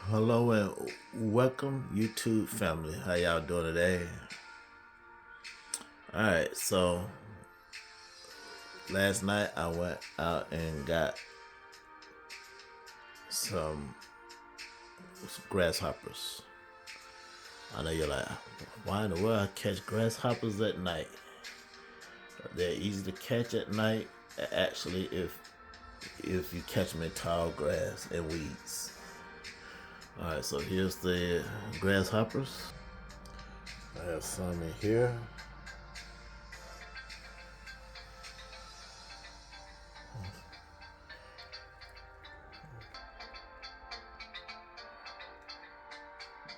Hello and welcome YouTube family. How y'all doing today? Alright, so last night I went out and got some grasshoppers. I know you're like, why in the world I catch grasshoppers at night? They're easy to catch at night, actually, if you catch them in tall grass and weeds. Alright, so here's the grasshoppers. I have some in here.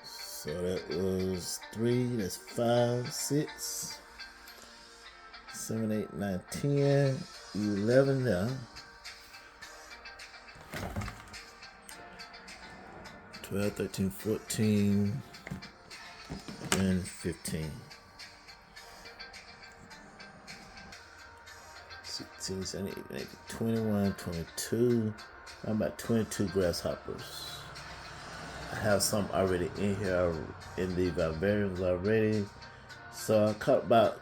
So that was 3, that's 5, 6, 7, 8, 9, 10, 11 now. 12, 13, 14, and 15. 16, 17, 18, 19, 21, 22. I'm about 22 grasshoppers. I have some already in here in the vivariums already. So I caught about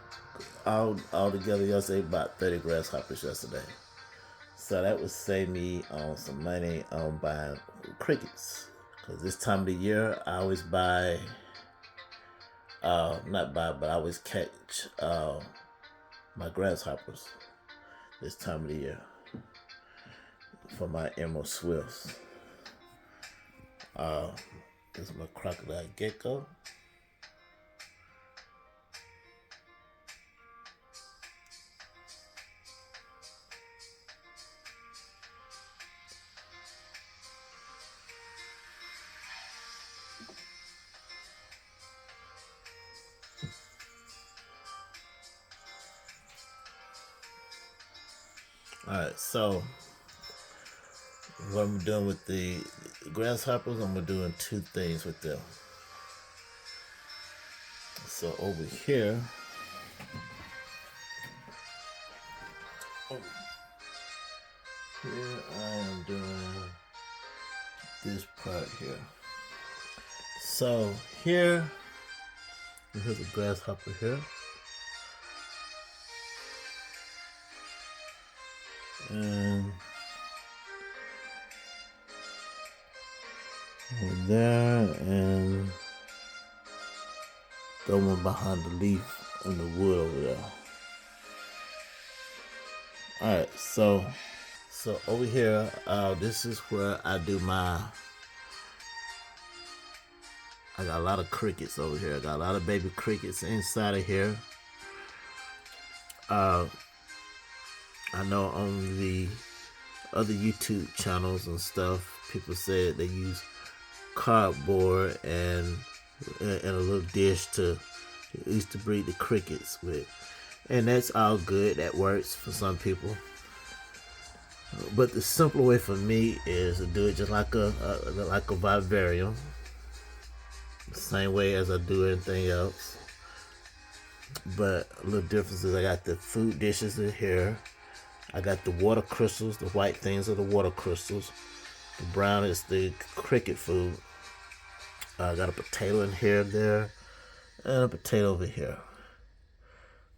all together yesterday about 30 grasshoppers yesterday. So that would save me some money on buying crickets. Because this time of the year I always buy, not buy, but I always catch my grasshoppers this time of the year for my emerald swifts. This is my Crocodile Gecko. Alright, so what I'm doing with the grasshoppers, I'm doing two things with them. So over here, I am doing this part here. So here's a grasshopper here. And over there, and the one behind the leaf in the wood over there. Alright, so over here, this is where I do I got a lot of crickets over here. I got a lot of baby crickets inside of here. I know on the other YouTube channels and stuff, people say they use cardboard and a little dish to used to breed the crickets with, and that's all good. That works for some people. But the simpler way for me is to do it just like a vivarium, the same way as I do anything else. But a little difference is I got the food dishes in here. I got the water crystals. The white things are the water crystals. The brown is the cricket food. I got a potato in here, there, and a potato over here.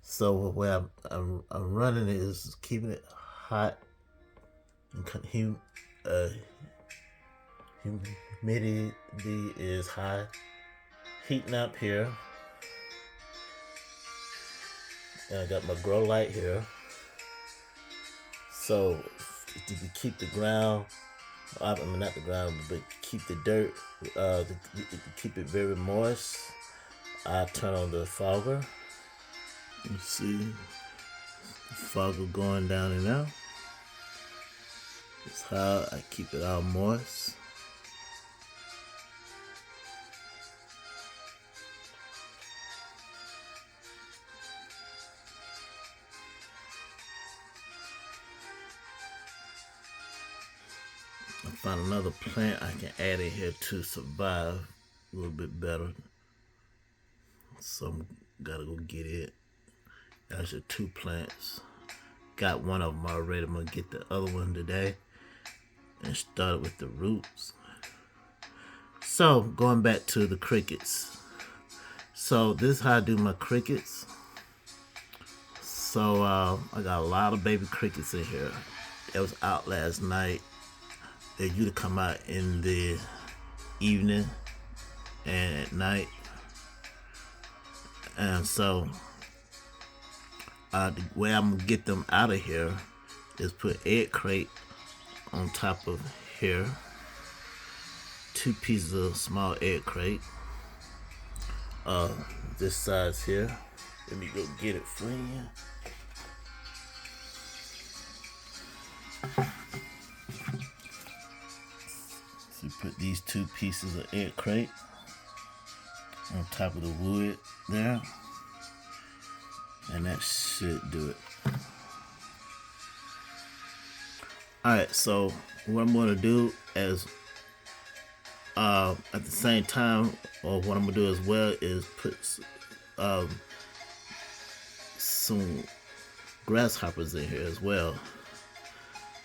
So where I'm running it is keeping it hot, and humidity is high. Heating up here, and I got my grow light here. So to keep the ground, I mean not the ground, but keep the dirt, to keep it very moist, I turn on the fogger. You see the fogger going down and out. That's how I keep it all moist. I found another plant I can add in here to survive a little bit better. So I'm gotta go get it. Actually 2 plants. Got one of them already. I'm gonna get the other one today and start with the roots. So going back to the crickets. So this is how I do my crickets. So I got a lot of baby crickets in here. It was out last night. They usually come out in the evening and at night. And so the way I'm gonna get them out of here is put egg crate on top of here. 2 pieces of small egg crate. This size here. Let me go get it for you. So you put these 2 pieces of egg crate on top of the wood there, and that should do it. Alright, so what I'm going to do is at the same time, or what I'm going to do as well, is put some grasshoppers in here as well,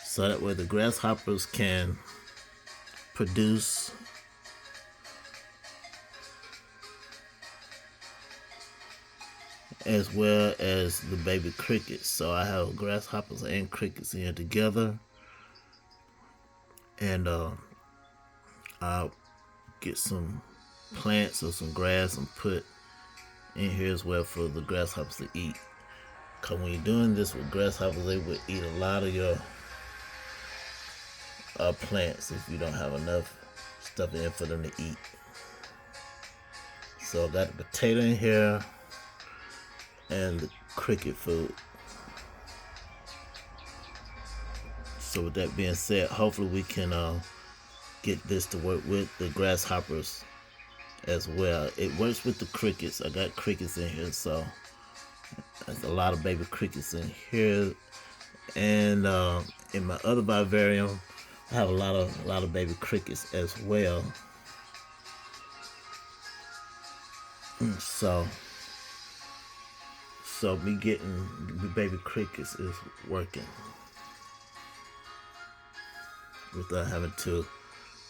so that way the grasshoppers can produce as well as the baby crickets. So I have grasshoppers and crickets in here together, and I'll get some plants or some grass and put in here as well for the grasshoppers to eat. Because when you're doing this with grasshoppers, they will eat a lot of your plants if you don't have enough stuff in there for them to eat. So I got the potato in here and the cricket food. So with that being said, hopefully we can get this to work with the grasshoppers as well. It works with the crickets. I got crickets in here, so there's a lot of baby crickets in here. And in my other vivarium, I have a lot of baby crickets as well. So me getting the baby crickets is working without having to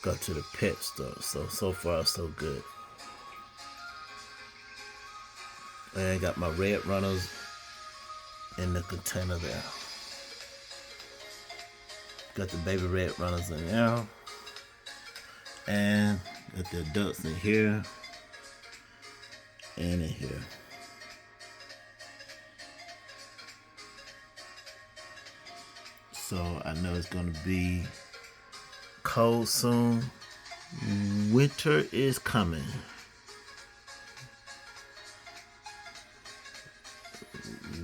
go to the pet store. So far so good. And I got my red runners in the container there. Got the baby red runners in there, and got the adults in here and in here. So I know it's gonna be cold soon. Winter is coming.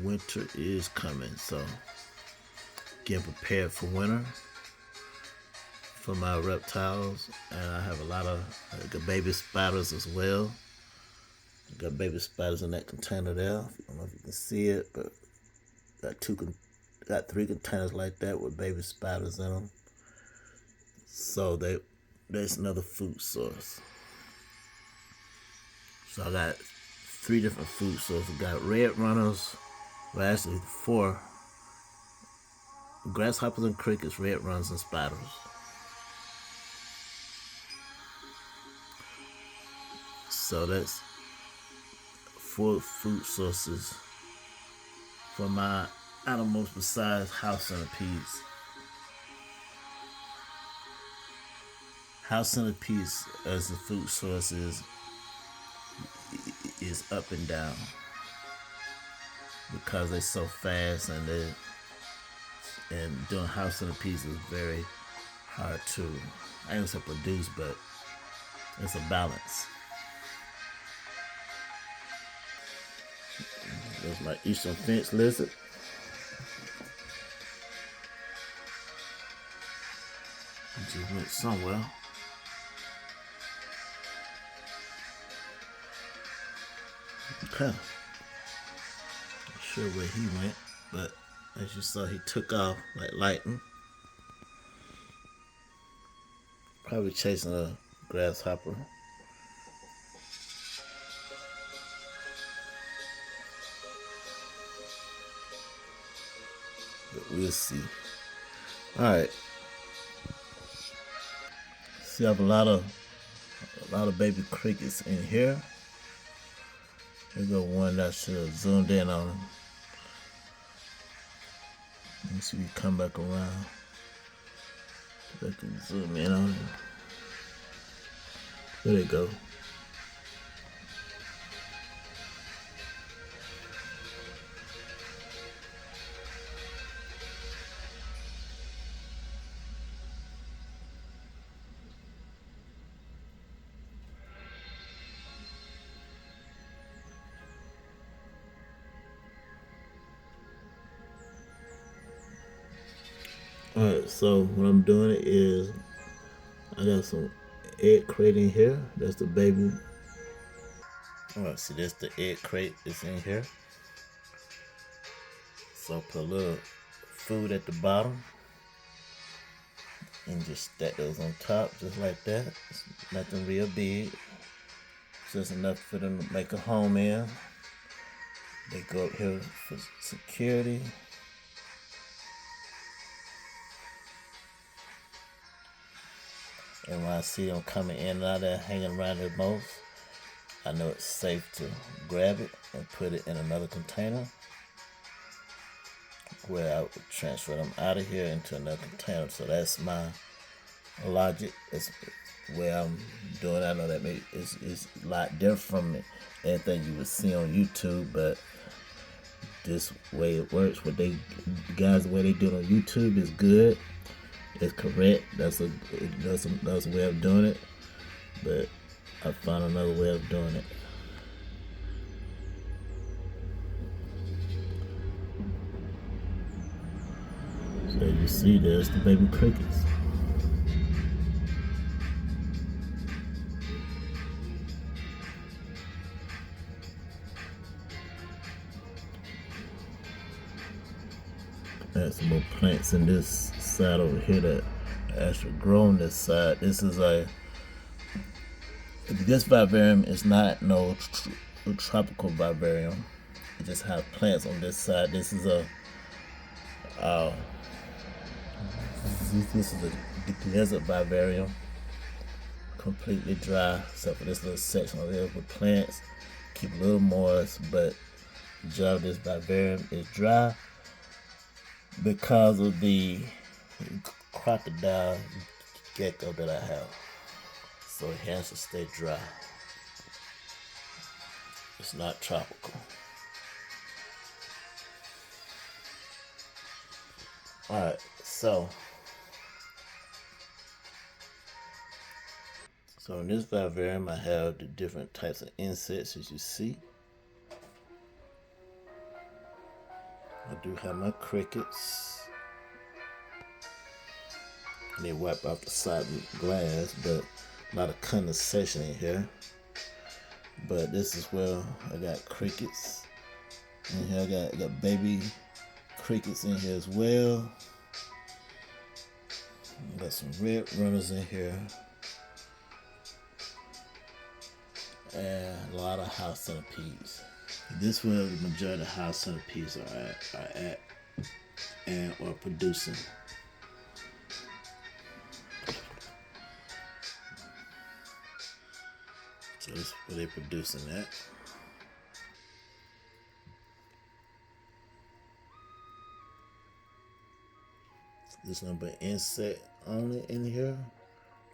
Winter is coming, so get prepared for winter for my reptiles. And I have a lot of baby spiders as well. I got baby spiders in that container there. I don't know if you can see it, but got 3 containers like that with baby spiders in them. So that's another food source. So I got 3 different food sources. I got red runners, well actually 4. Grasshoppers and crickets, red runners, and spiders. So that's 4 food sources for my animals besides house centipedes. House centipedes as a food source is up and down because they're so fast, and doing house centipedes is very hard to, I ain't gonna say produce, but it's a balance. There's my eastern fence lizard. It just went somewhere. Okay. Not sure where he went, but as you saw, he took off like lightning. Probably chasing a grasshopper. But we'll see. Alright. See, I have a lot of a lot of baby crickets in here. Here go one that I should have zoomed in on. Let me see if we come back around. I can zoom in on it. There they go. Alright, so what I'm doing is I got some egg crate in here. That's the baby. Alright, see that's the egg crate that's in here. So put a little food at the bottom and just stack those on top just like that. It's nothing real big. Just enough for them to make a home in. They go up here for security. And when I see them coming in and out of there, hanging around the most, I know it's safe to grab it and put it in another container where I would transfer them out of here into another container. So that's my logic. It's where I'm doing. I know that it's a lot different from anything you would see on YouTube, but this way it works. What they guys, the way they do it on YouTube is good. It's correct. That's a way of doing it. But I found another way of doing it. So you see, there's the baby crickets. Add some more plants in this side over here that actually grow on this side. This is this vivarium is not no tropical vivarium. It just has plants on this side. This is a desert vivarium, completely dry except for this little section over here with plants. Keep a little moist, but the job of this vivarium is dry because of the crocodile gecko that I have. So it has to stay dry. It's not tropical. Alright, so in this vivarium I have the different types of insects as you see. I do have my crickets. And they wipe off the side of the glass, but a lot of condensation in here. But this is where I got crickets. In here I got baby crickets in here as well. I got some red runners in here. And a lot of house centipedes. This is where the majority of house centipedes are at and are producing. So this is where they're producing at. There's no but insect only in here.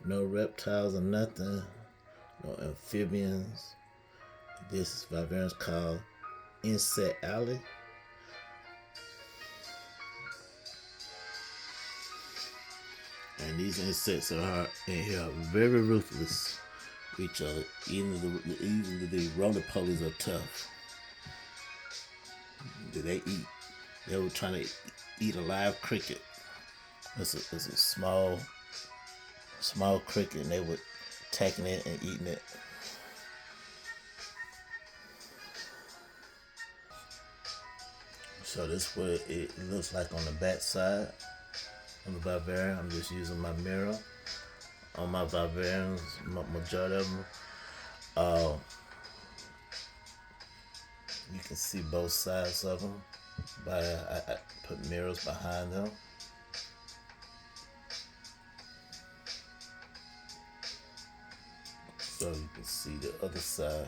No reptiles or nothing. No amphibians. This vivarium is called Insect Alley. And these insects are in here are very ruthless with each other. Even the roly-polies are tough. They were trying to eat a live cricket. It's a small cricket, and they were attacking it and eating it. So this is what it looks like on the back side of the vivarium. I'm just using my mirror on my vivariums, majority of them. You can see both sides of them. I put mirrors behind them. So so you can see the other side.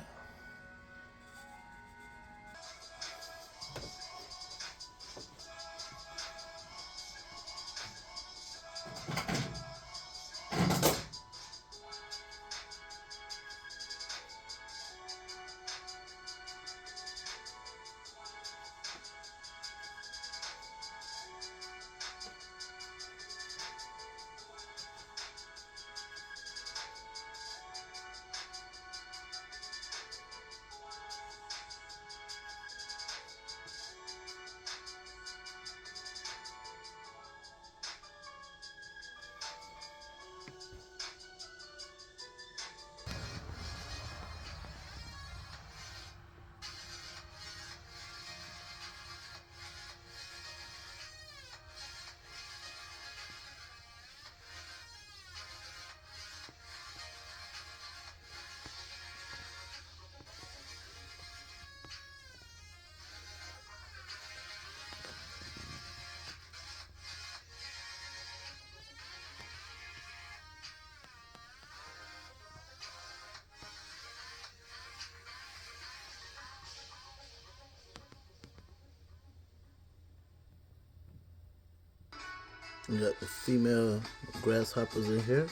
You got the female grasshoppers in here.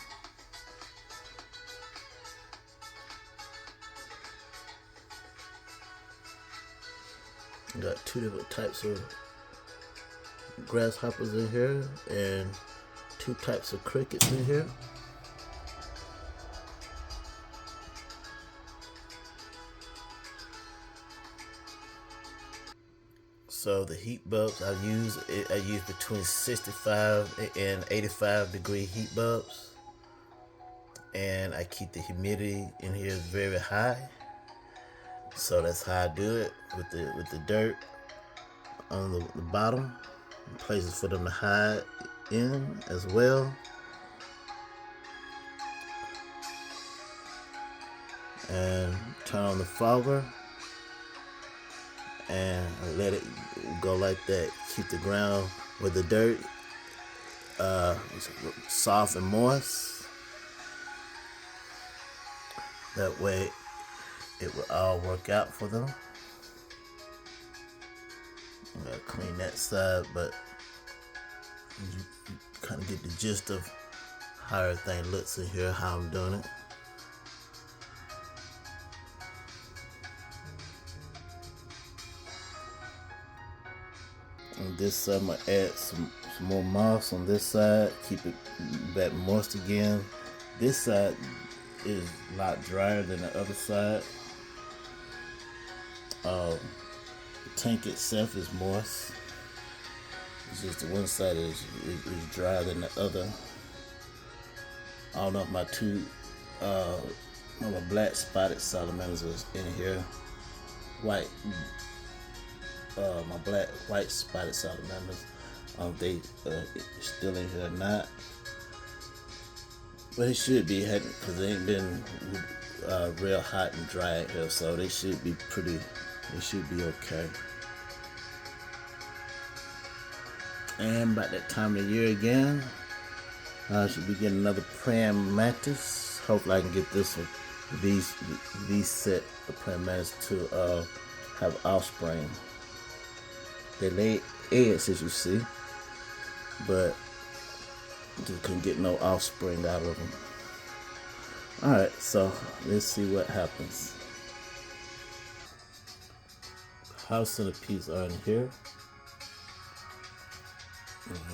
You got two different types of grasshoppers in here and two types of crickets in here. So the heat bulbs I use between 65 and 85 degree heat bulbs, and I keep the humidity in here very high. So that's how I do it with the dirt on the bottom, places for them to hide in as well. And turn on the fogger and let it go like that. Keep the ground with the dirt soft and moist. That way it will all work out for them. I'm gonna clean that side, but you kind of get the gist of how everything looks in here, how I'm doing it. On this side, I'm gonna add some more moss on this side, keep it back moist again. This side is a lot drier than the other side. The tank itself is moist. It's just the one side is drier than the other. I don't know if my black spotted salamanders is in here. My white spotted salamanders, they still in here or not. But it should be, because they ain't been real hot and dry in here, so they should be okay. And about that time of the year again, I should be getting another praying mantis. Hopefully I can get this one, these set of praying mantis to have offspring. They lay eggs, as you see, but just couldn't get no offspring out of them. Alright, so let's see what happens. House centipedes are in here.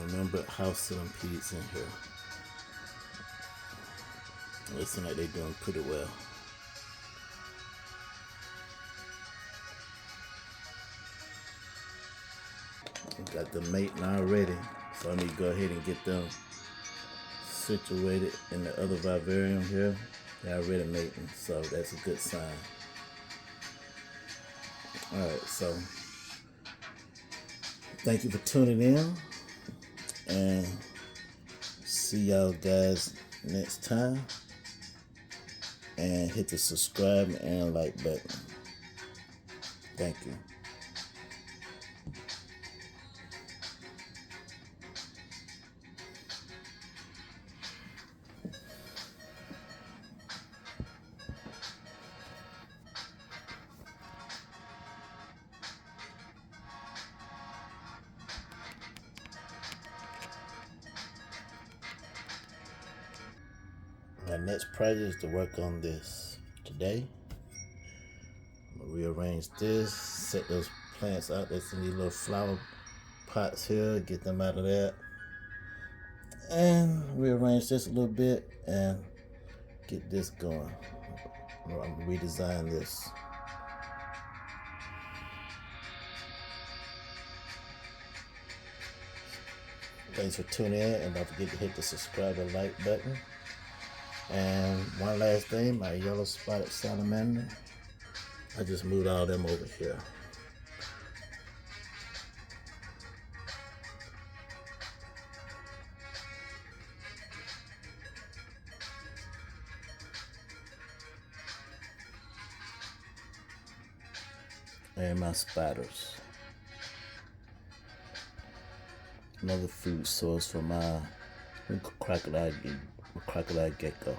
Remember, house centipedes in here. They seem like they're doing pretty well. Got the mating already, so I need to go ahead and get them situated in the other vivarium here. They're already mating, so that's a good sign. Alright, so thank you for tuning in, and see y'all guys next time. And hit the subscribe and like button. Thank you. My next project is to work on this today. I'm gonna rearrange this, set those plants out that's in these little flower pots here, get them out of that, and rearrange this a little bit and get this going. I'm gonna redesign this. Thanks for tuning in, and don't forget to hit the subscribe and like button. And one last thing, my yellow spotted salamander, I just moved all them over here. And my spiders. Another food source for my crocodile gecko.